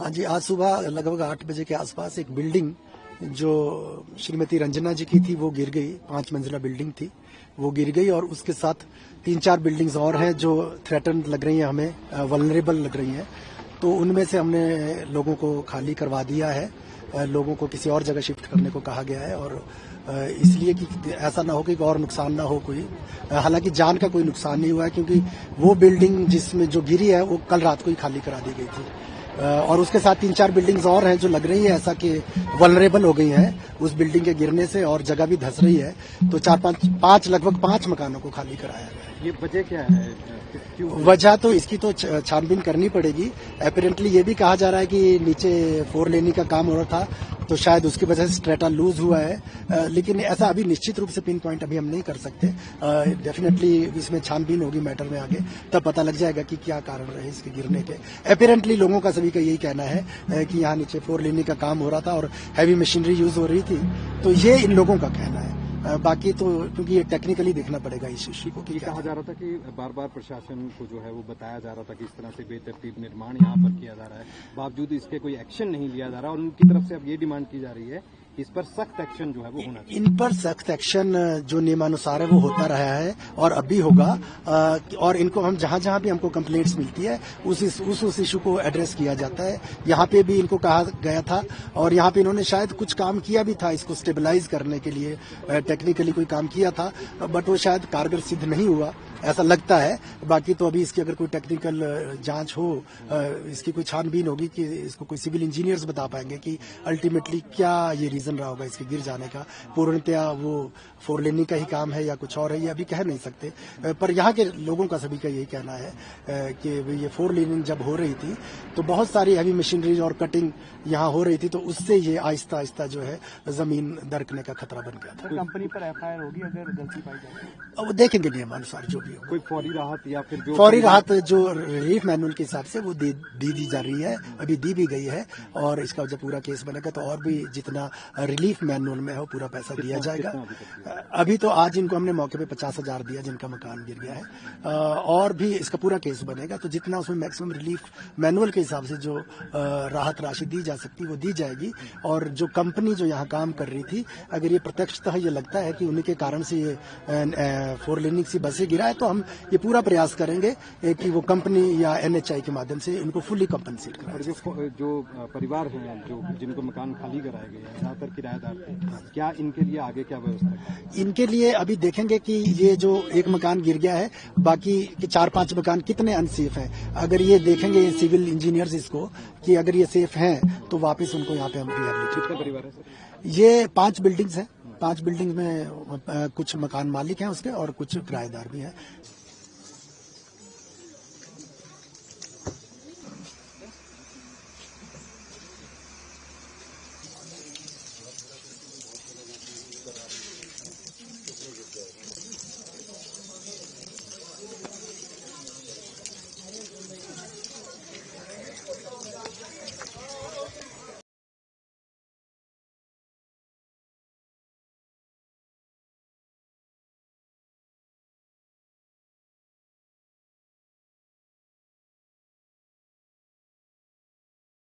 हाँ जी, आज सुबह लगभग 8 बजे के आसपास एक बिल्डिंग जो श्रीमती रंजना जी की थी वो गिर गई। 5 मंजिला बिल्डिंग थी, वो गिर गई और उसके साथ 3-4 बिल्डिंग्स और हैं जो थ्रेटन लग रही हैं, हमें वल्नरेबल लग रही हैं। तो उनमें से हमने लोगों को खाली करवा दिया है, लोगों को किसी और जगह शिफ्ट करने को कहा गया है और इसलिए कि ऐसा ना हो कि और नुकसान ना हो कोई। हालांकि जान का कोई नुकसान नहीं हुआ है क्योंकि वो बिल्डिंग जिसमें जो गिरी है वो कल रात को ही खाली करा दी गई थी और उसके साथ 3-4 बिल्डिंग्स और हैं जो लग रही है ऐसा कि वल्नरेबल हो गई हैं उस बिल्डिंग के गिरने से और जगह भी धंस रही है। तो लगभग 5 मकानों को खाली कराया गया। ये वजह क्या है? वजह तो इसकी तो छानबीन करनी पड़ेगी। अपेरेंटली ये भी कहा जा रहा है कि नीचे 4 लेनी का काम हो रहा था तो शायद उसकी वजह से स्ट्रेटा लूज हुआ है, लेकिन ऐसा अभी निश्चित रूप से पिन पॉइंट अभी हम नहीं कर सकते। डेफिनेटली इसमें छानबीन होगी मैटर में आगे, तब पता लग जाएगा कि क्या कारण रहे इसके गिरने के। अपेरेंटली लोगों का सभी का यही कहना है कि यहाँ नीचे 4 लेनी का काम हो रहा था और हैवी मशीनरी यूज हो रही थी, तो ये इन लोगों का कहना है। बाकी तो क्योंकि ये टेक्निकली देखना पड़ेगा इस इश्यू को। ये कहा जा रहा था कि बार बार प्रशासन को जो है वो बताया जा रहा था कि इस तरह से बेतरतीब निर्माण यहाँ पर किया जा रहा है, बावजूद इसके कोई एक्शन नहीं लिया जा रहा और उनकी तरफ से अब ये डिमांड की जा रही है इस पर सख्त एक्शन जो है वो होना चाहिए। इन पर सख्त एक्शन जो नियमानुसार है वो होता रहा है और अभी होगा और इनको हम जहां जहां भी हमको कंप्लेंट्स मिलती है उस इशू को एड्रेस किया जाता है। यहाँ पे भी इनको कहा गया था और यहाँ पे इन्होंने शायद कुछ काम किया भी था इसको स्टेबलाइज करने के लिए, टेक्निकली कोई काम किया था बट वो शायद कारगर सिद्ध नहीं हुआ ऐसा लगता है। बाकी तो अभी इसकी अगर कोई टेक्निकल जांच हो, इसकी कोई छानबीन होगी कि इसको कोई सिविल इंजीनियर्स बता पाएंगे कि अल्टीमेटली क्या ये रीजन रहा होगा इसके गिर जाने का। पूर्णतया वो 4 लेनी का ही काम है या कुछ और है ये अभी कह नहीं सकते, पर यहाँ के लोगों का सभी का यही कहना है कि ये 4 लेनिंग जब हो रही थी तो बहुत सारी हैवी मशीनरी और कटिंग यहाँ हो रही थी, तो उससे ये आहिस्ता आहिस्ता जो है जमीन दरकने का खतरा बन गया था। कंपनी पर FIR होगी अगर गलती पाई जाए? अब देखेंगे नियमानुसार जो भी हो। कोई फौरी राहत या फिर जो फौरी राहत जो रिलीफ मैनुअल के हिसाब से वो दी जा रही है, अभी दी भी गई है और इसका जब पूरा केस बनेगा तो और भी जितना रिलीफ मैनुअल में हो पूरा पैसा दिया जाएगा। अभी तो आज इनको हमने मौके पे 50,000 दिया जिनका मकान गिर गया है और भी इसका पूरा केस बनेगा तो जितना उसमें मैक्सिमम रिलीफ मैनुअल के हिसाब से जो राहत राशि दी जा सकती वो दी जाएगी। और जो कंपनी जो यहाँ काम कर रही थी अगर ये प्रत्यक्षतः ये लगता है कि उन्हीं के कारण से ये 4 लेनिंग सी बसें गिरा है तो हम ये पूरा प्रयास करेंगे कि वो कंपनी या NHI के माध्यम से इनको फुली कंपनसेट करें। और जो परिवार हैं जो जिनको मकान खाली कराए गए हैं ज्यादातर किराएदार थे, क्या इनके लिए आगे क्या व्यवस्था है? इनके लिए अभी देखेंगे कि ये जो एक मकान गिर गया है बाकी के 4-5 मकान कितने अनसेफ हैं। अगर ये देखेंगे सिविल इंजीनियर्स इसको कि अगर ये सेफ हैं तो वापस उनको यहाँ पे हम रिहैबिलिटेट। कितना परिवार है सर? ये 5 बिल्डिंग्स हैं। 5 बिल्डिंग में कुछ मकान मालिक हैं उसके और कुछ किराएदार भी हैं।